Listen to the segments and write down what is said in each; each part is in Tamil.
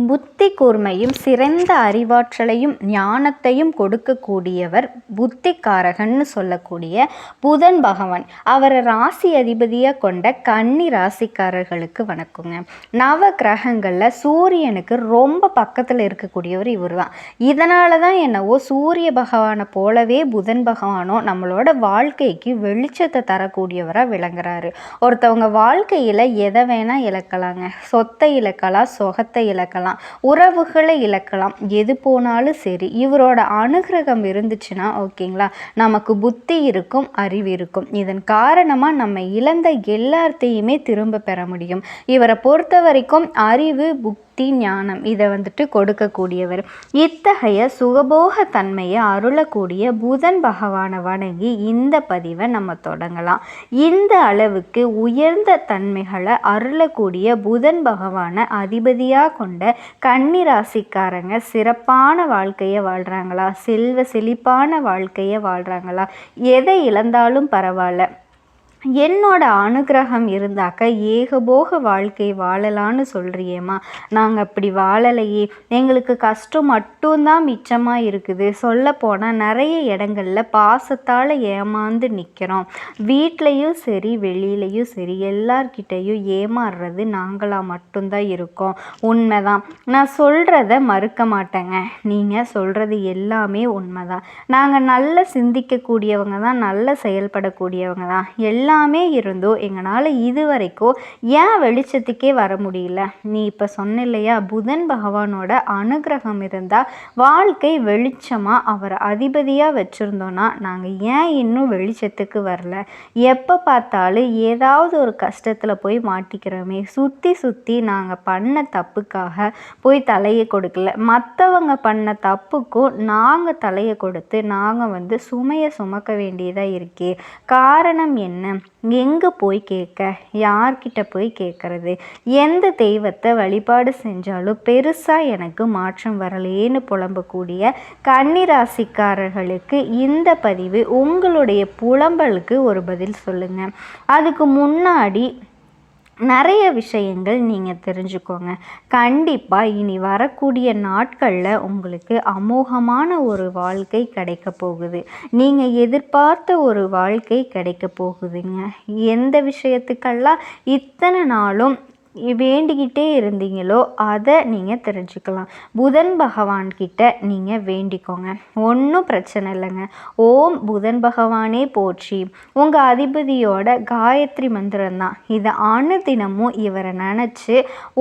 புத்தி கூர்மையும் சிறந்த அறிவாற்றலையும் ஞானத்தையும் கொடுக்கக்கூடியவர் புத்திகாரகன்னு சொல்லக்கூடிய புதன் பகவான். அவரை ராசி அதிபதியாக கொண்ட கன்னி ராசிக்காரர்களுக்கு வணக்கங்க. நவ கிரகங்களில் சூரியனுக்கு ரொம்ப பக்கத்தில் இருக்கக்கூடியவர் இவர் தான். இதனால தான் என்னவோ சூரிய பகவானை போலவே புதன் பகவானும் நம்மளோட வாழ்க்கைக்கு வெளிச்சத்தை தரக்கூடியவராக விளங்குறாரு. ஒருத்தவங்க வாழ்க்கையில் எதை வேணால் இழக்கலாங்க. சொத்தை இழக்கலாம், சொகத்தை இழக்கலாம், உறவுகளை இழக்கலாம், எது போனாலும் சரி இவரோட அனுகிரகம் இருந்துச்சுன்னா ஓகேங்களா, நமக்கு புத்தி இருக்கும், அறிவு இருக்கும். இதன் காரணமாக நம்ம இழந்த எல்லாத்தையுமே திரும்ப பெற முடியும். இவரை பொறுத்த வரைக்கும் அறிவு, புத்தி, ஞானம் இதை கொடுக்கக்கூடியவர். இத்தகைய சுகபோக தன்மையை அருளக்கூடிய புதன் பகவானை வணங்கி இந்த பதிவை நம்ம தொடங்கலாம். இந்த அளவுக்கு உயர்ந்த தன்மைகளை அருளக்கூடிய புதன் பகவானை அதிபதியாக கொண்ட கன்னி ராசிக்காரங்க சிறப்பான வாழ்க்கையை வாழ்கிறாங்களா, செல்வ செழிப்பான வாழ்க்கையை வாழ்கிறாங்களா, எதை இழந்தாலும் பரவாயில்ல, என்னோட அனுகிரகம் இருந்தாக்க ஏகபோக வாழ்க்கை வாழலான்னு சொல்கிறியேம்மா, நாங்கள் அப்படி வாழலையே, எங்களுக்கு கஷ்டம் மட்டும்தான் மிச்சமாக இருக்குது, சொல்லப்போனால் நிறைய இடங்களில் பாசத்தால் ஏமாந்து நிற்கிறோம், வீட்லேயும் சரி வெளியிலையும் சரி எல்லார்கிட்டையும் ஏமாறுறது நாங்களாக மட்டும்தான் இருக்கோம். உண்மைதான், நான் சொல்கிறத மறுக்க மாட்டேங்க, நீங்கள் சொல்கிறது எல்லாமே உண்மைதான். நாங்கள் நல்ல சிந்திக்கக்கூடியவங்க தான், நல்ல செயல்படக்கூடியவங்க தான், எல்லாமே இருந்தோ எங்களால் இது வரைக்கும் ஏன் வெளிச்சத்துக்கே வர முடியல? நீ இப்போ சொன்ன இல்லையா, புதன் பகவானோட அனுகிரகம் இருந்தால் வாழ்க்கை வெளிச்சமாக அவரை அதிபதியாக வச்சுருந்தோன்னா நாங்கள் ஏன் இன்னும் வெளிச்சத்துக்கு வரல? எப்போ பார்த்தாலும் ஏதாவது ஒரு கஷ்டத்தில் போய் மாட்டிக்கிறோமே, சுற்றி சுற்றி நாங்கள் பண்ண தப்புக்காக போய் தலையை கொடுக்கல, மற்றவங்க பண்ண தப்புக்கும் நாங்கள் தலையை கொடுத்து நாங்கள் சுமையை சுமக்க வேண்டியதாக இருக்கே. காரணம் என்ன? எங்கே போய் கேட்க, யார்கிட்ட போய் கேட்கறது? எந்த தெய்வத்தை வழிபாடு செஞ்சாலும் பெருசாக எனக்கு மாற்றம் வரலேன்னு புலம்பக்கூடிய கன்னிராசிக்காரர்களுக்கு இந்த பதிவு உங்களுடைய புலம்பலுக்கு ஒரு பதில் சொல்லுங்கள். அதுக்கு முன்னாடி நிறைய விஷயங்கள் நீங்கள் தெரிஞ்சுக்கோங்க. கண்டிப்பாக இனி வரக்கூடிய நாட்களில் உங்களுக்கு அமோகமான ஒரு வாழ்க்கை கிடைக்க போகுது. நீங்கள் எதிர்பார்த்த ஒரு வாழ்க்கை கிடைக்க போகுதுங்க. எந்த விஷயத்துக்கெல்லாம் இத்தனை நாளும் வேண்டிக்கிட்டே இருந்தீங்களோ அதை நீங்கள் தெரிஞ்சுக்கலாம். புதன் பகவான்கிட்ட நீங்கள் வேண்டிக்கோங்க, ஒன்றும் பிரச்சனை இல்லைங்க. ஓம் புதன் பகவானே போற்றி, உங்கள் அதிபதியோட காயத்ரி மந்திரம் தான். இதை அனுதினமும் இவரை நினச்சி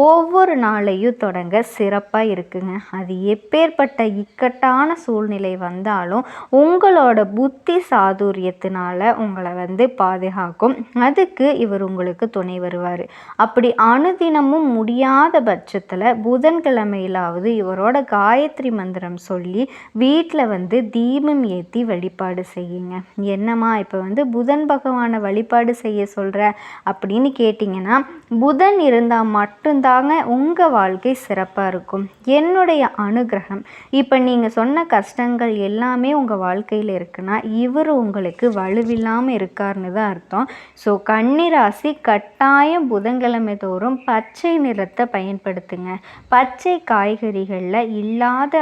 ஒவ்வொரு நாளையும் தொடங்க சிறப்பாக இருக்குங்க. அது எப்பேற்பட்ட இக்கட்டான சூழ்நிலை வந்தாலும் உங்களோட புத்தி சாதுரியத்தினால உங்களை பாதுகாக்கும். அதுக்கு இவர் உங்களுக்கு துணை வருவார். அப்படி அனுதினமும் முடியாத பட்சத்தில் புதன்கிழமையிலாவது இவரோட காயத்ரி மந்திரம் சொல்லி வீட்டில் தீபம் ஏற்றி வழிபாடு செய்யுங்க. என்னம்மா இப்போ புதன் பகவானை வழிபாடு செய்ய சொல்கிற அப்படின்னு கேட்டிங்கன்னா, புதன் இருந்தால் மட்டும்தாங்க உங்கள் வாழ்க்கை சிறப்பாக இருக்கும். என்னுடைய அனுகிரகம் இப்போ நீங்கள் சொன்ன கஷ்டங்கள் எல்லாமே உங்கள் வாழ்க்கையில் இருக்குன்னா இவர் உங்களுக்கு வலுவில்லாமல் இருக்காருன்னு தான் அர்த்தம். ஸோ கன்னிராசி கட்டாயம் புதன்கிழமை தோறும் பச்சை நிறத்தை பயன்படுத்துங்க. பச்சை காய்கறிகளில் இல்லாத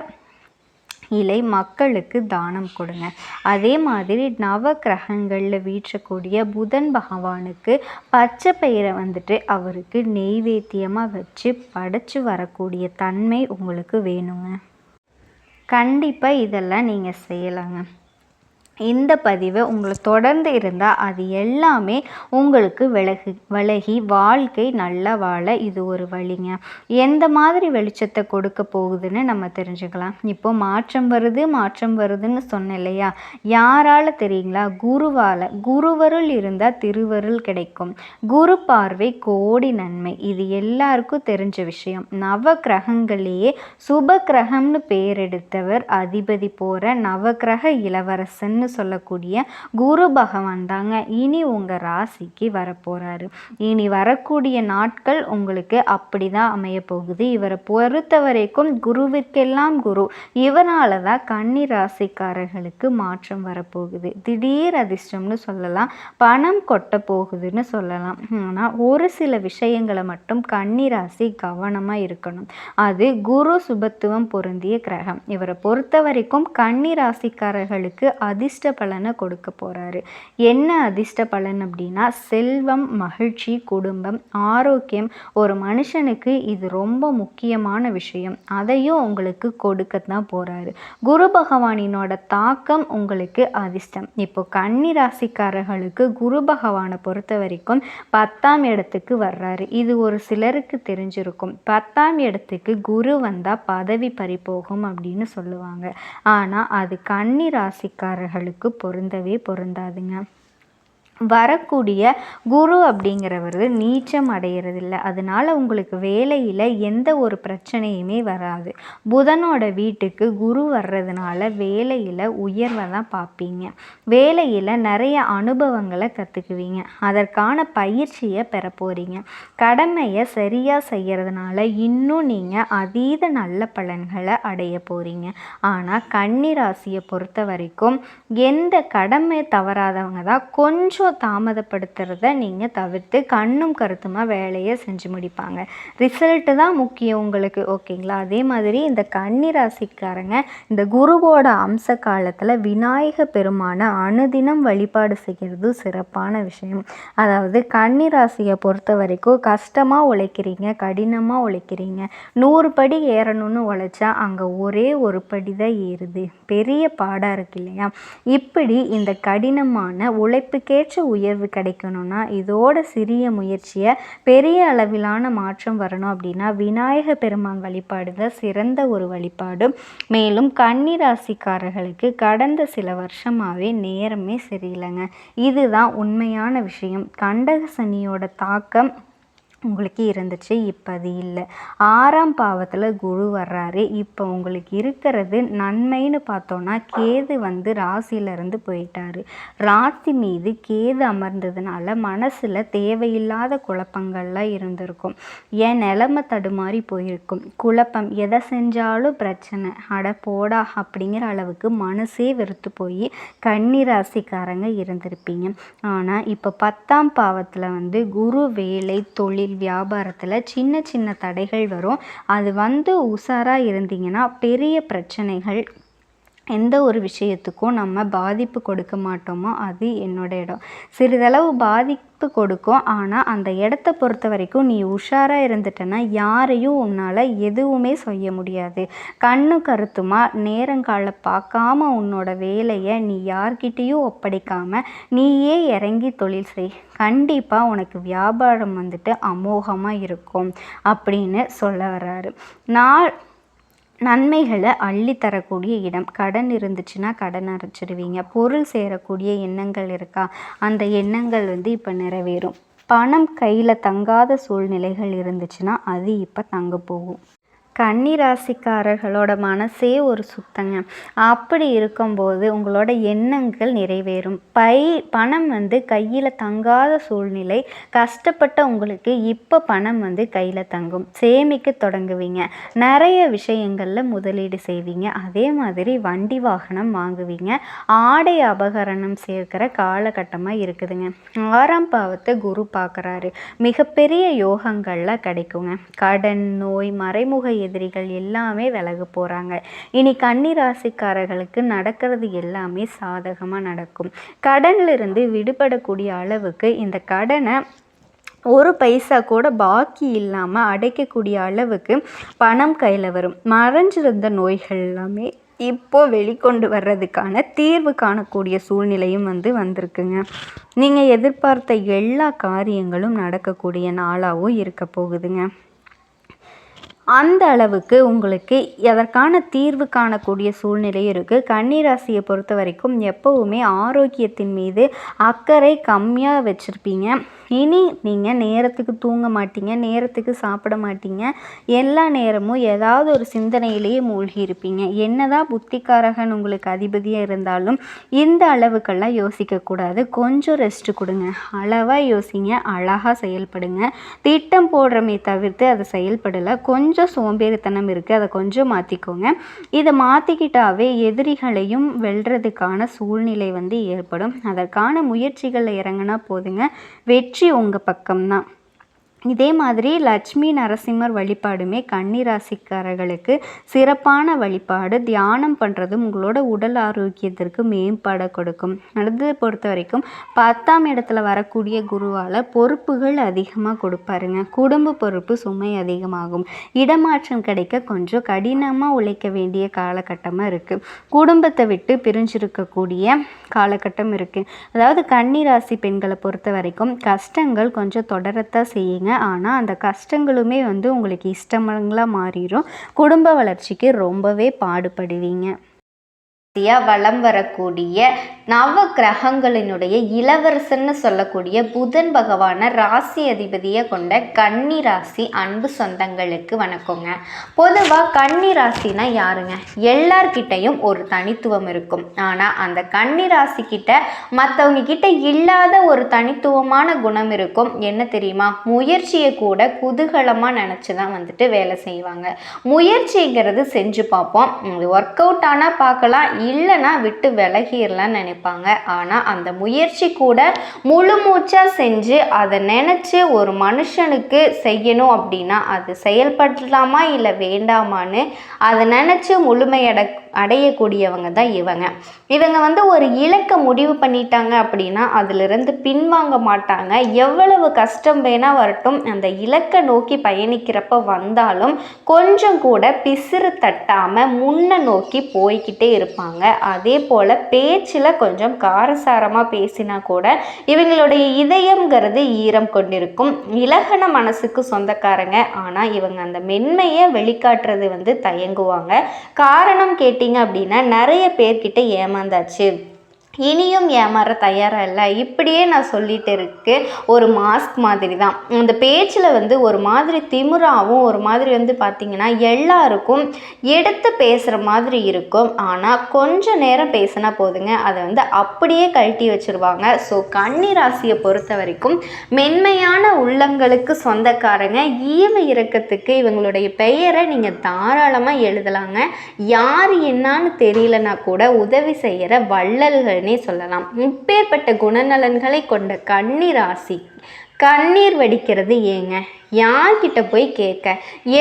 இலை மக்களுக்கு தானம் கொடுங்க. அதே மாதிரி நவ கிரகங்களில் வீற்றக்கூடிய புதன் பகவானுக்கு பச்சை பயிரை அவருக்கு நெய்வேத்தியமாக வச்சு படைச்சு வரக்கூடிய தன்மை உங்களுக்கு வேணுங்க. கண்டிப்பாக இதெல்லாம் நீங்கள் செய்யலாங்க. இந்த பதிவை உங்களை தொடர்ந்து இருந்தால் அது எல்லாமே உங்களுக்கு விலகி வாழ்க்கை நல்லா வாழ இது ஒரு வழிங்க. எந்த மாதிரி வெளிச்சத்தை கொடுக்க போகுதுன்னு நம்ம தெரிஞ்சுக்கலாம். இப்போ மாற்றம் வருதுன்னு சொன்னேன் இல்லையா, யாரால் தெரியுங்களா? குருவால். குருவருள் இருந்தால் திருவருள் கிடைக்கும். குரு பார்வை கோடி நன்மை, இது எல்லாருக்கும் தெரிஞ்ச விஷயம். நவ கிரகங்களையே சுப கிரகம்னு பேர் எடுத்தவர், அதிபதி போகிற நவகிரக இளவரசன்னு காரகன்னு சொல்லக்கூடிய குரு பகவான் தாங்க இனி உங்கள் ராசிக்கு வரப்போகிறாரு. இனி வரக்கூடிய நாட்கள் உங்களுக்கு அப்படி தான் அமைய போகுது. இவரை பொறுத்த வரைக்கும் குருவிற்கெல்லாம் குரு. இவரால் தான் கன்னி ராசிக்காரர்களுக்கு மாற்றம் வரப்போகுது. திடீர் அதிர்ஷ்டம்னு சொல்லலாம், பணம் கொட்ட போகுதுன்னு சொல்லலாம். ஆனால் ஒரு சில விஷயங்களை மட்டும் கன்னி ராசி கவனமாக இருக்கணும். அது குரு சுபத்துவம் பொருந்திய கிரகம். இவரை பொறுத்த வரைக்கும் கன்னி ராசிக்காரர்களுக்கு அதிர்ஷ்ட பலனை கொடுக்க போகிறாரு. என்ன அதிர்ஷ்ட பலன் அப்படின்னா செல்வம், மகிழ்ச்சி, குடும்பம், ஆரோக்கியம். ஒரு மனுஷனுக்கு இது ரொம்ப முக்கியமான விஷயம். அதையும் உங்களுக்கு கொடுக்கத்தான் போகிறாரு. குரு பகவானினோட தாக்கம் உங்களுக்கு அதிர்ஷ்டம். இப்போ கன்னி ராசிக்காரர்களுக்கு குரு பகவானை பொறுத்த வரைக்கும் 10ஆம் இடத்துக்கு வர்றாரு. இது ஒரு சிலருக்கு தெரிஞ்சிருக்கும். 10ஆம் இடத்துக்கு குரு வந்தால் பதவி பறிபோகும் அப்படின்னு சொல்லுவாங்க. ஆனால் அது கன்னி ராசிக்காரர்களுக்கு பொருந்தவே பொருந்தாதுங்க. வரக்கூடிய குரு அப்படிங்கிறவர் நீச்சம் அடைகிறதில்ல. அதனால் உங்களுக்கு வேலையில் எந்த ஒரு பிரச்சனையுமே வராது. புதனோட வீட்டுக்கு குரு வர்றதுனால வேலையில் உயர்வை தான் பார்ப்பீங்க. வேலையில் நிறைய அனுபவங்களை கற்றுக்குவீங்க. அதற்கான பயிற்சியை பெற போகிறீங்க. கடமையை சரியாக செய்கிறதுனால இன்னும் நீங்கள் அதீத நல்ல பலன்களை அடைய போகிறீங்க. ஆனால் கன்னி ராசியை பொறுத்த வரைக்கும் எந்த கடமை தவறாதவங்க தான் கொஞ்சம் தாமதப்படுத்துறத நீங்கள் தவிர்த்து கண்ணும் கருத்துமாக வேலையை செஞ்சு முடிப்பாங்க. ரிசல்ட்டு தான் முக்கியம் உங்களுக்கு, ஓகேங்களா? அதே மாதிரி இந்த கன்னி ராசிக்காரங்க இந்த குருவோட அம்ச காலத்தில் விநாயக பெருமான அனுதினம் வழிபாடு செய்கிறது சிறப்பான விஷயம். அதாவது கன்னி ராசியை பொறுத்த வரைக்கும் கஷ்டமாக உழைக்கிறீங்க, கடினமாக உழைக்கிறீங்க. 100 படி ஏறணும்னு உழைச்சா அங்கே ஒரே ஒரு படி தான் ஏறுது. பெரிய பாடாக இருக்கு இல்லையா? இப்படி இந்த கடினமான உழைப்புக்கேற்ற உயர்வு கிடைக்கணும்னா இதோட சிறிய முயற்சியை பெரிய அளவிலான மாற்றம் வரணும் அப்படின்னா விநாயக பெருமான் வழிபாடு தான் சிறந்த ஒரு வழிபாடு. மேலும் கன்னி ராசிக்காரர்களுக்கு கடந்த சில வருஷமாகவே நேரமே சரியில்லைங்க. இதுதான் உண்மையான விஷயம். கண்டக சனியோட தாக்கம் உங்களுக்கு இருந்துச்சு, இப்போ அது இல்லை. 6ஆம் பாவத்தில் குரு வர்றாரு. இப்போ உங்களுக்கு இருக்கிறது நன்மைன்னு பார்த்தோன்னா கேது வந்து ராசியிலேருந்து போயிட்டாரு. ராசி மீது கேது அமர்ந்ததுனால மனசில் தேவையில்லாத குழப்பங்கள்லாம் இருந்திருக்கும். என் நிலைமை தடுமாறி போயிருக்கும். குழப்பம், எதை செஞ்சாலும் பிரச்சனை, அட போடா அப்படிங்கிற அளவுக்கு மனசே வெறுத்து போய் கன்னி ராசிக்காரங்க இருந்திருப்பீங்க. ஆனால் இப்போ 10ஆம் பாவத்தில் வந்து குரு வேலை, தொழில், வியாபாரத்தில் சின்ன சின்ன தடைகள் வரும். அது வந்து உஷாராக இருந்தீங்கன்னா பெரிய பிரச்சனைகள், எந்த ஒரு விஷயத்துக்கும் நம்ம பாதிப்பு கொடுக்க மாட்டோமோ அது என்னோட இடம். சிறிதளவு பாதிப்பு கொடுக்கும். ஆனால் அந்த இடத்த பொறுத்த வரைக்கும் நீ உஷாராக இருந்துட்டேன்னா யாரையும் உன்னால் எதுவுமே செய்ய முடியாது. கண்ணு கருத்துமா நேரங்கால பார்க்காம உன்னோட வேலையை நீ யார்கிட்டையும் ஒப்படைக்காம நீயே இறங்கி தொழில் செய். கண்டிப்பாக உனக்கு வியாபாரம் வந்துட்டு அமோகமாக இருக்கும் அப்படின்னு சொல்ல வர்றாரு. நன்மைகளை அள்ளித்தரக்கூடிய இடம். கடன் இருந்துச்சுன்னா கடன் அடைச்சிடுவீங்க. பொருள் சேரக்கூடிய எண்ணங்கள் இருக்கா, அந்த எண்ணங்கள் வந்து இப்போ நிறைவேறும். பணம் கையில் தங்காத சூழ்நிலைகள் இருந்துச்சுன்னா அது இப்போ தங்க போகும். கன்னி ராசிக்காரர்களோட மனசே ஒரு சுத்தங்க. அப்படி இருக்கும்போது உங்களோட எண்ணங்கள் நிறைவேறும். பணம் வந்து கையில் தங்காத சூழ்நிலை, கஷ்டப்பட்ட உங்களுக்கு இப்போ பணம் வந்து கையில் தங்கும். சேமிக்க தொடங்குவீங்க. நிறைய விஷயங்களில் முதலீடு செய்வீங்க. அதே மாதிரி வண்டி வாகனம் வாங்குவீங்க. ஆடை அபகரணம் சேர்க்கிற காலகட்டமாக இருக்குதுங்க. 6ஆம் பாவத்தை குரு பார்க்குறாரு. மிகப்பெரிய யோகங்கள்லாம் கிடைக்குங்க. கடன், நோய், மறைமுக எதிரிகள் எல்லாமே விலக போகிறாங்க. இனி கன்னி ராசிக்காரர்களுக்கு நடக்கிறது எல்லாமே சாதகமாக நடக்கும். கடனிலிருந்து விடுபடக்கூடிய அளவுக்கு இந்த கடனை ஒரு பைசா கூட பாக்கி இல்லாமல் அடைக்கக்கூடிய அளவுக்கு பணம் கையில் வரும். மறைஞ்சிருந்த நோய்கள் எல்லாமே இப்போ வெளிக்கொண்டு வர்றதுக்கான தீர்வு காணக்கூடிய சூழ்நிலையும் வந்திருக்குங்க. நீங்கள் எதிர்பார்த்த எல்லா காரியங்களும் நடக்கக்கூடிய நாளாகவும் இருக்க போகுதுங்க. அந்த அளவுக்கு உங்களுக்கு அதற்கான தீர்வு காணக்கூடிய சூழ்நிலையும் இருக்குது. கன்னி ராசியை பொறுத்த வரைக்கும் எப்போவுமே ஆரோக்கியத்தின் மீது அக்கறை கம்மியாக வச்சுருப்பீங்க. இனி நீங்கள் நேரத்துக்கு தூங்க மாட்டீங்க, நேரத்துக்கு சாப்பிட மாட்டீங்க, எல்லா நேரமும் ஏதாவது ஒரு சிந்தனையிலேயே மூழ்கி இருப்பீங்க. என்னதான் புத்திக்காரகன் உங்களுக்கு அதிபதியாக இருந்தாலும் இந்த அளவுக்கெல்லாம் யோசிக்கக்கூடாது. கொஞ்சம் ரெஸ்ட் கொடுங்க, அளவாக யோசிங்க, அழகாக செயல்படுங்க. திட்டம் போடுறமே தவிர்த்து அதை செயல்படலை. கொஞ்சம் சோம்பேறித்தனம் இருக்குது, அதை கொஞ்சம் மாற்றிக்கோங்க. இதை மாற்றிக்கிட்டாவே எதிரிகளையும் வெல்றதுக்கான சூழ்நிலை வந்து ஏற்படும். அதற்கான முயற்சிகளில் இறங்கினா போதுங்க, வெற்றி உங்கள் பக்கம்தான். இதே மாதிரி லட்சுமி நரசிம்மர் வழிபாடுமே கன்னி ராசிக்காரர்களுக்கு சிறப்பான வழிபாடு. தியானம் பண்ணுறதும் உங்களோட உடல் ஆரோக்கியத்திற்கு மேம்பாடை கொடுக்கும். அடுத்தது பொறுத்த வரைக்கும் 10ஆம் இடத்துல வரக்கூடிய குருவால் பொறுப்புகள் அதிகமாக கொடுப்பாருங்க. குடும்ப பொறுப்பு சுமை அதிகமாகும். இடமாற்றம் கிடைக்க கொஞ்சம் கடினமாக உழைக்க வேண்டிய காலகட்டமாக இருக்குது. குடும்பத்தை விட்டு பிரிஞ்சிருக்கக்கூடிய காலகட்டம் இருக்குது. அதாவது கன்னி ராசி பெண்களை பொறுத்த வரைக்கும் கஷ்டங்கள் கொஞ்சம் தொடரத்தான் செய்யுங்க. ஆனால் அந்த கஷ்டங்களுமே வந்து உங்களுக்கு இஷ்டங்களாக மாறிடும். குடும்ப வளர்ச்சிக்கு ரொம்பவே பாடுபடுவீங்க. வலம் வரக்கூடிய நவ கிரகங்களினுடைய இளவரசன்னு சொல்லக்கூடிய புதன் பகவானை ராசி அதிபதியை கொண்ட கன்னி ராசி அன்பு சொந்தங்களுக்கு வணக்கங்க. பொதுவாக கன்னி ராசினா யாருங்க? எல்லார்கிட்டையும் ஒரு தனித்துவம் இருக்கும். ஆனால் அந்த கன்னி ராசி கிட்ட மற்றவங்க கிட்ட இல்லாத ஒரு தனித்துவமான குணம் இருக்கும். என்ன தெரியுமா? முயற்சியை கூட குதூகலமாக நினச்சி தான் வந்துட்டு வேலை செய்வாங்க. முயற்சிங்கிறது செஞ்சு பார்ப்போம், ஒர்க் அவுட் ஆனால் பார்க்கலாம், இல்லைன்னா விட்டு விலகிடலான்னு நினைப்பாங்க. ஆனால் அந்த முயற்சி கூட முழு மூச்சாக செஞ்சு அதை நினச்சி ஒரு மனுஷனுக்கு செய்யணும் அப்படின்னா அது செயல்படலாமா இல்லை வேண்டாமான்னு அதை நினச்சி அடையக்கூடியவங்க தான் இவங்க வந்து ஒரு இலக்கை முடிவு பண்ணிட்டாங்க அப்படின்னா அதிலிருந்து பின்வாங்க மாட்டாங்க. எவ்வளவு கஷ்டம் வேணா வரட்டும், அந்த இலக்கை நோக்கி பயணிக்கிறப்ப வந்தாலும் கொஞ்சம் கூட பிசிறு தட்டாமல் முன்ன நோக்கி போய்கிட்டே இருப்பாங்க. அதே போல் பேச்சில் கொஞ்சம் காரசாரமாக பேசினா கூட இவங்களுடைய இதயம்ங்கிறது ஈரம் கொண்டிருக்கும். இலகன மனசுக்கு சொந்தக்காரங்க. ஆனால் இவங்க அந்த மென்மையை வெளிக்காட்டுறது வந்து தயங்குவாங்க. காரணம் கேட்டீங்க அப்படின்னா நிறைய பேர்கிட்ட ஏமாந்தாச்சு, இனியும் ஏமாற தயாராக இல்லை, இப்படியே நான் சொல்லிட்டு இருக்கு. ஒரு மாஸ்க் மாதிரி தான் அந்த பேச்சில் வந்து ஒரு மாதிரி திமிராகவும் ஒரு மாதிரி வந்து பார்த்திங்கன்னா எல்லாருக்கும் எடுத்து பேசுகிற மாதிரி இருக்கும். ஆனால் கொஞ்சம் நேரம் பேசினா போதுங்க, அதை வந்து அப்படியே கழட்டி வச்சுருவாங்க. ஸோ கன்னி ராசியை பொறுத்த வரைக்கும் மென்மையான உள்ளங்களுக்கு சொந்தக்காரங்க. ஈவ இறக்கத்துக்கு இவங்களுடைய பெயரை நீங்கள் தாராளமாக எழுதலாங்க. யார் என்னான்னு தெரியலனா கூட உதவி செய்கிற வள்ளல்கள் சொல்லலாம். இப்பேற்பட்ட குணநலன்களை கொண்ட கன்னி ராசி கண்ணீர் வடிக்கிறது ஏங்க? யார்கிட்ட போய் கேட்க?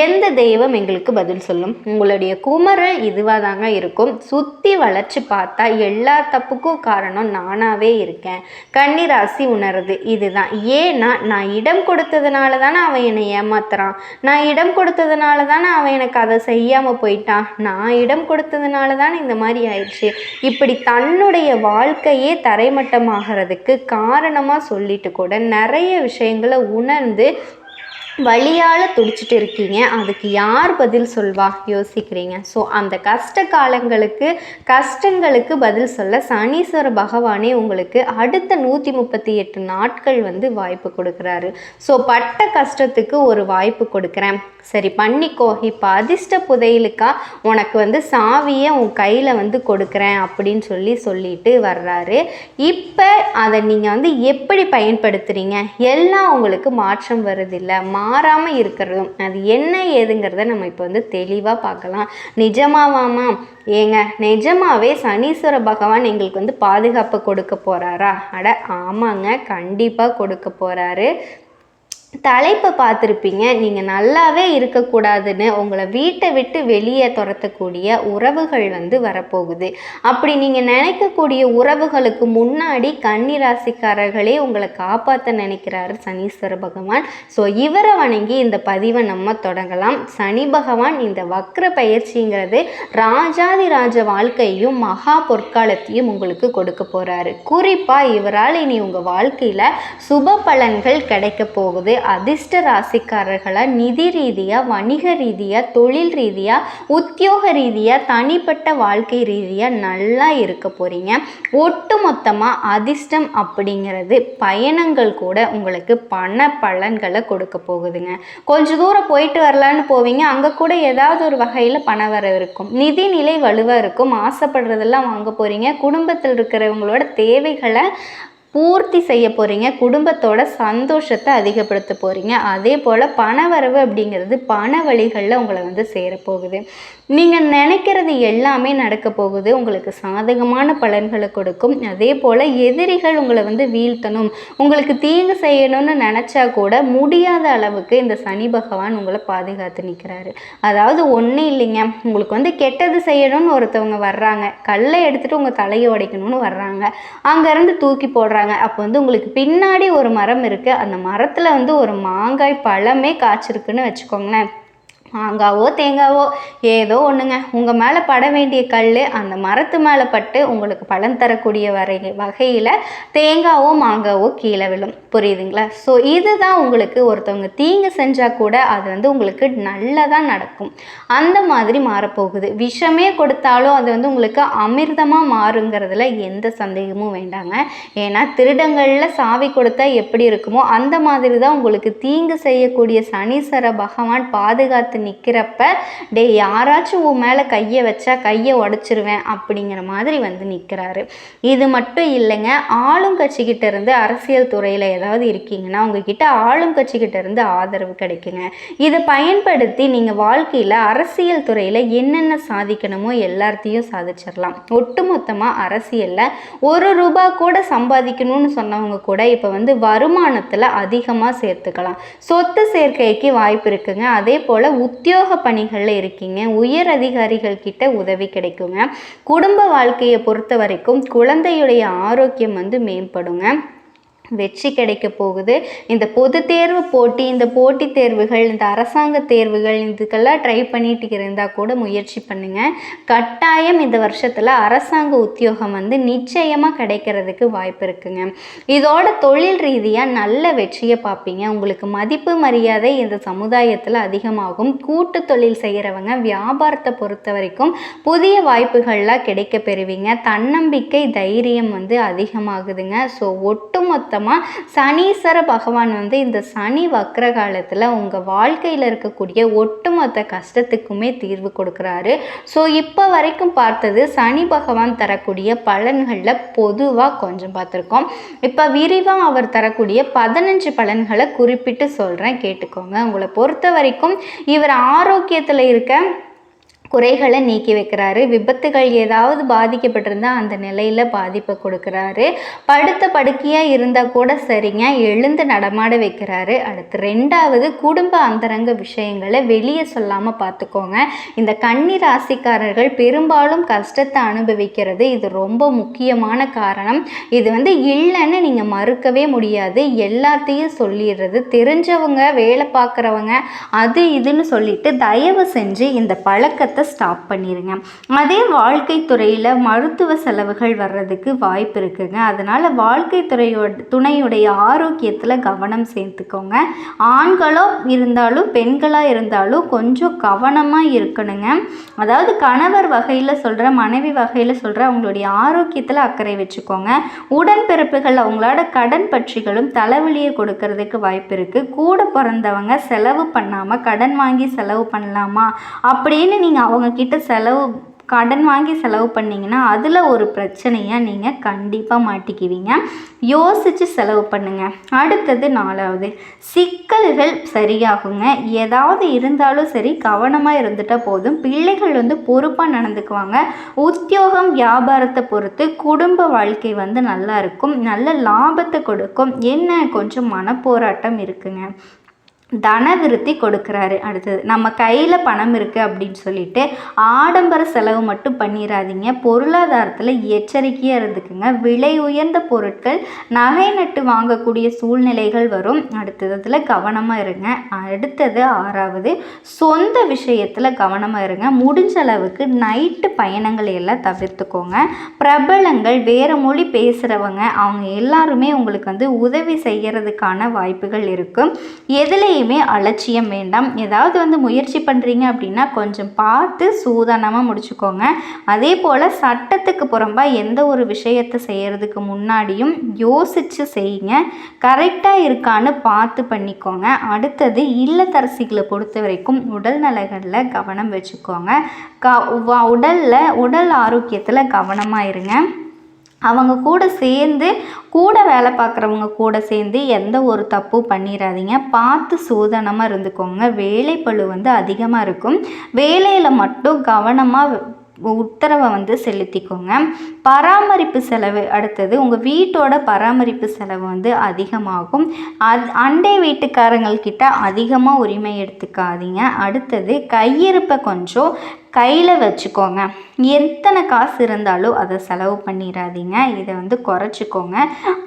எந்த தெய்வம் எங்களுக்கு பதில் சொல்லும்? உங்களுடைய குமரல் இதுவாக தாங்க இருக்கும். சுற்றி வளைச்சி பார்த்தா எல்லா தப்புக்கும் காரணம் நானாகவே இருக்கேன். கன்னி ராசி உணருது இதுதான். ஏன்னா நான் இடம் கொடுத்ததுனால தானே அவன் என்னை ஏமாத்துறான், நான் இடம் கொடுத்ததுனால தானே அவன் எனக்கு அதை செய்யாமல் போயிட்டான், நான் இடம் கொடுத்ததுனால தானே இந்த மாதிரி ஆயிடுச்சு. இப்படி தன்னுடைய வாழ்க்கையே தரைமட்டமாகிறதுக்கு காரணமாக சொல்லிட்டு கூட நிறைய விஷயங்களை உணர்ந்து வழியால் துடிச்சிட்டு இருக்கீங்க. அதுக்கு யார் பதில் சொல்வா யோசிக்கிறீங்க. ஸோ அந்த கஷ்ட காலங்களுக்கு கஷ்டங்களுக்கு பதில் சொல்ல சனீஸ்வர பகவானே உங்களுக்கு அடுத்த 138 நாட்கள் வந்து வாய்ப்பு கொடுக்குறாரு. ஸோ பட்ட கஷ்டத்துக்கு ஒரு வாய்ப்பு கொடுக்குறேன், சரி பண்ணிக்கோ, இப்போ அதிர்ஷ்ட புதையலுக்கா உனக்கு வந்து சாவியை உன் கையில் வந்து கொடுக்குறேன் அப்படின்னு சொல்லிட்டு வர்றாரு. இப்போ அதை நீங்கள் வந்து எப்படி பயன்படுத்துகிறீங்க? எல்லாம் உங்களுக்கு மாற்றம் வருதில்லை, மாறாமல் இருக்கிறதும் அது என்ன ஏதுங்கிறத நம்ம இப்போ வந்து தெளிவாக பார்க்கலாம். நிஜமாவாமா? ஏங்க நிஜமாவே சனீஸ்வர பகவான் எங்களுக்கு வந்து பாதுகாப்பை கொடுக்க போகிறாரா? அட ஆமாங்க, கண்டிப்பாக கொடுக்க போகிறாரு. தலைப்பை பார்த்துருப்பீங்க. நீங்கள் நல்லாவே இருக்கக்கூடாதுன்னு உங்களை வீட்டை விட்டு வெளியே துரத்தக்கூடிய உறவுகள் வந்து வரப்போகுது. அப்படி நீங்கள் நினைக்கக்கூடிய உறவுகளுக்கு முன்னாடி கன்னி ராசிக்காரர்களே உங்களை காப்பாற்ற நினைக்கிறாரு சனீஸ்வர பகவான். ஸோ இவரை வணங்கி இந்த பதிவை நம்ம தொடங்கலாம். சனி பகவான் இந்த வக்ர பயிற்சிங்கிறது ராஜாதி ராஜ வாழ்க்கையும் மகா பொற்காலத்தையும் உங்களுக்கு கொடுக்க போகிறாரு. குறிப்பாக இவரால் இனி உங்கள் வாழ்க்கையில் சுப பலன்கள் கிடைக்க போகுது. அதிர்ஷ்ட ராசிக்காரர்களாக நிதி ரீதியாக, வணிக ரீதியாக, தொழில் ரீதியாக, உத்தியோக ரீதியாக, தனிப்பட்ட வாழ்க்கை ரீதியாக நல்லா இருக்க போகிறீங்க. ஒட்டு மொத்தமாக அதிர்ஷ்டம் அப்படிங்கிறது பயணங்கள் கூட உங்களுக்கு பண பலன்களை கொடுக்க போகுதுங்க. கொஞ்சம் தூரம் போயிட்டு வரலான்னு போவீங்க, அங்கே கூட ஏதாவது ஒரு வகையில் பண வரவு இருக்கும், நிதிநிலை வலுவாக இருக்கும், ஆசைப்படுறதெல்லாம் வாங்க போகிறீங்க, குடும்பத்தில் இருக்கிறவங்களோட தேவைகளை பூர்த்தி செய்ய போகிறீங்க, குடும்பத்தோட சந்தோஷத்தை அதிகப்படுத்த போகிறீங்க. அதே போல் பணவரவு அப்படிங்கிறது பண வழிகளில் உங்களை வந்து சேரப்போகுது. நீங்கள் நினைக்கிறது எல்லாமே நடக்க போகுது, உங்களுக்கு சாதகமான பலன்களை கொடுக்கும். அதே போல் எதிரிகள் உங்களை வந்து வீழ்த்தணும், உங்களுக்கு தீங்கு செய்யணும்னு நினச்சா கூட முடியாத அளவுக்கு இந்த சனி பகவான் உங்களை பாதுகாத்து நிற்கிறாரு. அதாவது ஒன்றும் இல்லைங்க, உங்களுக்கு வந்து கெட்டது செய்யணும்னு ஒருத்தவங்க வர்றாங்க, கல்லை எடுத்துகிட்டு உங்கள் தலையை உடைக்கணும்னு வர்றாங்க, அங்கேருந்து தூக்கி போடுறாங்க. அப்போ வந்து உங்களுக்கு பின்னாடி ஒரு மரம் இருக்குது, அந்த மரத்தில் வந்து ஒரு மாங்காய் பழமே காய்ச்சிருக்குன்னு வச்சுக்கோங்களேன். மாங்காவோ தேங்காவோ ஏதோ ஒன்றுங்க, உங்கள் மேலே பட வேண்டிய கல் அந்த மரத்து மேலே பட்டு உங்களுக்கு பலன் தரக்கூடிய வகையில் தேங்காவோ மாங்காவோ கீழே விழும். புரியுதுங்களா? ஸோ இதுதான் உங்களுக்கு ஒருத்தவங்க தீங்கு செஞ்சால் கூட அது வந்து உங்களுக்கு நல்லதாக நடக்கும், அந்த மாதிரி மாறப்போகுது. விஷமே கொடுத்தாலும் அது வந்து உங்களுக்கு அமிர்தமாக மாறுங்கிறதுல எந்த சந்தேகமும் வேண்டாங்க. ஏன்னா திருடங்களில் சாவி கொடுத்தா எப்படி இருக்குமோ அந்த மாதிரி தான் உங்களுக்கு தீங்கு செய்யக்கூடிய சனீஸ்வர பகவான் பாதுகாத்து நிற்கிறப்ப, டே யாராச்சும் உன் மேலே கையை வச்சா கையை உடச்சிருவேன் அப்படிங்கிற மாதிரி வந்து நிற்கிறாரு. இது மட்டும் இல்லைங்க, ஆளும் கட்சிக்கிட்ட இருந்து அரசியல் துறையில் ஏதாவது இருக்கீங்கன்னா உங்ககிட்ட ஆளும் கட்சிக்கிட்ட இருந்து ஆதரவு கிடைக்குங்க. இதை பயன்படுத்தி நீங்கள் வாழ்க்கையில் அரசியல் துறையில் என்னென்ன சாதிக்கணுமோ எல்லாத்தையும் சாதிச்சிடலாம். ஒட்டுமொத்தமாக அரசியலில் ₹1 கூட சம்பாதிக்கணும்னு சொன்னவங்க கூட இப்போ வந்து வருமானத்தில் அதிகமாக சேர்த்துக்கலாம். சொத்து சேர்க்கைக்கு வாய்ப்பு இருக்குங்க. அதே போல் உத்தியோக பணிகளில் இருக்கீங்க, உயர் அதிகாரிகள் கிட்ட உதவி கிடைக்குங்க. குடும்ப வாழ்க்கையை பொறுத்த வரைக்கும் குழந்தையுடைய ஆரோக்கியம் வந்து மேம்படுங்க. வெற்றி கிடைக்க போகுது. இந்த பொது தேர்வு போட்டி, இந்த போட்டித் தேர்வுகள், இந்த அரசாங்க தேர்வுகள் இதுக்கெல்லாம் ட்ரை பண்ணிட்டு இருந்தால் கூட முயற்சி பண்ணுங்கள். கட்டாயம் இந்த வருஷத்தில் அரசாங்க உத்தியோகம் வந்து நிச்சயமாக கிடைக்கிறதுக்கு வாய்ப்பு இருக்குங்க. இதோட தொழில் ரீதியாக நல்ல வெற்றியை பார்ப்பீங்க. உங்களுக்கு மதிப்பு மரியாதை இந்த சமுதாயத்தில் அதிகமாகும். கூட்டு தொழில் செய்கிறவங்க வியாபாரத்தை பொறுத்த வரைக்கும் புதிய வாய்ப்புகள்லாம் கிடைக்க பெறுவீங்க. தன்னம்பிக்கை தைரியம் வந்து அதிகமாகுதுங்க. ஸோ ஒட்டுமொத்த சனீஸ்வர பகவான் வந்து இந்த சனி வக்ர காலத்தில் உங்கள் வாழ்க்கையில் இருக்கக்கூடிய ஒட்டுமொத்த கஷ்டத்துக்குமே தீர்வு கொடுக்குறாரு. ஸோ இப்போ வரைக்கும் பார்த்தது சனி பகவான் தரக்கூடிய பலன்களில் பொதுவாக கொஞ்சம் பார்த்துருக்கோம். இப்போ விரிவாக அவர் தரக்கூடிய 15 பலன்களை குறிப்பிட்டு சொல்கிறேன், கேட்டுக்கோங்க. உங்களை பொறுத்த வரைக்கும் இவர் ஆரோக்கியத்தில் இருக்க குறைகளை நீக்கி வைக்கிறாரு. விபத்துகள் ஏதாவது பாதிக்கப்பட்டிருந்தால் அந்த நிலையில் பாதிப்பை கொடுக்குறாரு. படுத்த படுக்கையாக இருந்தால் கூட சரிங்க, எழுந்து நடமாட வைக்கிறாரு. அடுத்து 2வது குடும்ப அந்தரங்க விஷயங்களை வெளியே சொல்லாமல் பார்த்துக்கோங்க. இந்த கன்னி ராசிக்காரர்கள் பெரும்பாலும் கஷ்டத்தை அனுபவிக்கிறது இது ரொம்ப முக்கியமான காரணம். இது வந்து இல்லைன்னு நீங்கள் மறுக்கவே முடியாது. எல்லாத்தையும் சொல்லிடுறது, தெரிஞ்சவங்க வேலை பார்க்குறவங்க அது இதுன்னு சொல்லிட்டு தயவு செஞ்சு இந்த பழக்கத்தை ஸ்டாப் பண்ணிடுங்க. அதே வாழ்க்கை துறையில் மருத்துவ செலவுகள் வர்றதுக்கு வாய்ப்பு இருக்குங்க. அதனால் வாழ்க்கை துணையுடைய ஆரோக்கியத்தில் கவனம் சேர்த்துக்கோங்க. ஆண்களோ இருந்தாலும் பெண்களாக இருந்தாலும் கொஞ்சம் கவனமாக இருக்கணுங்க. அதாவது கணவர் வகையில் சொல்கிற, மனைவி வகையில் சொல்கிற, அவங்களுடைய ஆரோக்கியத்தில் அக்கறை வச்சுக்கோங்க. உடன்பிறப்புகள் அவங்களோட கடன் பற்றிகளும் தலைவலியை கொடுக்கறதுக்கு வாய்ப்பு இருக்குது. கூட பிறந்தவங்க செலவு பண்ணாமல் கடன் வாங்கி செலவு பண்ணலாமா அப்படின்னு நீங்கள் அவங்க கிட்ட கடன் வாங்கி செலவு பண்ணிங்கன்னா அதில் ஒரு பிரச்சனையாக நீங்கள் கண்டிப்பாக மாட்டிக்குவீங்க. யோசித்து செலவு பண்ணுங்கள். அடுத்தது 4வது, சிக்கல்கள் சரியாகுங்க. ஏதாவது இருந்தாலும் சரி கவனமாக இருந்துட்டால் போதும். பிள்ளைகள் வந்து பொறுப்பாக நடந்துக்குவாங்க. உத்தியோகம் வியாபாரத்தை பொறுத்து குடும்ப வாழ்க்கை வந்து நல்லா இருக்கும், நல்ல லாபத்தை கொடுக்கும். என்ன கொஞ்சம் மனப்போராட்டம் இருக்குங்க. தன விருத்தி கொடுக்குறாரு. அடுத்தது நம்ம கையில் பணம் இருக்குது அப்படின்னு சொல்லிட்டு ஆடம்பர செலவு மட்டும் பண்ணிடாதீங்க. பொருளாதாரத்தில் எச்சரிக்கையாக இருந்துக்குங்க. விலை உயர்ந்த பொருட்கள் நகை நட்டு வாங்கக்கூடிய சூழ்நிலைகள் வரும். அடுத்ததில் கவனமாக இருங்க. அடுத்தது 6வது, சொந்த விஷயத்தில் கவனமாக இருங்க. முடிஞ்ச அளவுக்கு நைட்டு பயணங்களை எல்லாம் தவிர்த்துக்கோங்க. பிரபலங்கள், வேறு மொழி பேசுகிறவங்க, அவங்க எல்லாருமே உங்களுக்கு உதவி செய்கிறதுக்கான வாய்ப்புகள் இருக்கும். எதுலேயுமே அலட்சியம் வேண்டாம். ஏதாவது முயற்சி பண்ணுறீங்க அப்படின்னா கொஞ்சம் பார்த்து சூதானமாக முடிச்சுக்கோங்க. அதே போல் சட்டத்துக்கு புறம்பாக எந்த ஒரு விஷயத்தை செய்கிறதுக்கு முன்னாடியும் யோசித்து செய்யுங்க. கரெக்டாக இருக்கான்னு பார்த்து பண்ணிக்கோங்க. அடுத்தது இல்லத்தரசிகளை பொறுத்த வரைக்கும் உடல் நலங்களில் கவனம் வச்சுக்கோங்க. உடல் ஆரோக்கியத்தில் கவனமாக இருங்க. அவங்க கூட வேலை பார்க்குறவங்க கூட சேர்ந்து எந்த ஒரு தப்பும் பண்ணிடாதீங்க. பார்த்து சூதானமாக இருந்துக்கோங்க. வேலைப்பளு அதிகமாக இருக்கும். வேலையில் மட்டும் கவனமாக உத்தரவை செலுத்திக்கோங்க. பராமரிப்பு செலவு, அடுத்தது உங்கள் வீட்டோட பராமரிப்பு செலவு அதிகமாகும். அண்டை வீட்டுக்காரங்கக்கிட்ட அதிகமாக உரிமை எடுத்துக்காதீங்க. அடுத்தது கையிருப்பை கொஞ்சம் கையில் வச்சுக்கோங்க. எத்தனை காசு இருந்தாலும் அதை செலவு பண்ணிடாதீங்க. இதை குறைச்சிக்கோங்க.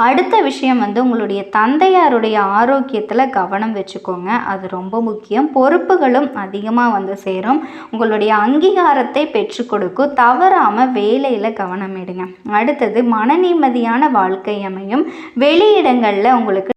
அடுத்த விஷயம் உங்களுடைய தந்தையாருடைய ஆரோக்கியத்தில் கவனம் வச்சுக்கோங்க. அது ரொம்ப முக்கியம். பொறுப்புகளும் அதிகமாக சேரும். உங்களுடைய அங்கீகாரத்தை பெற்றுக் கொடுக்கும். தவறாமல் வேலையில் கவனம் எடுங்க. அடுத்தது மன நிம்மதியான வாழ்க்கை அமையும். வெளியிடங்களில் உங்களுக்கு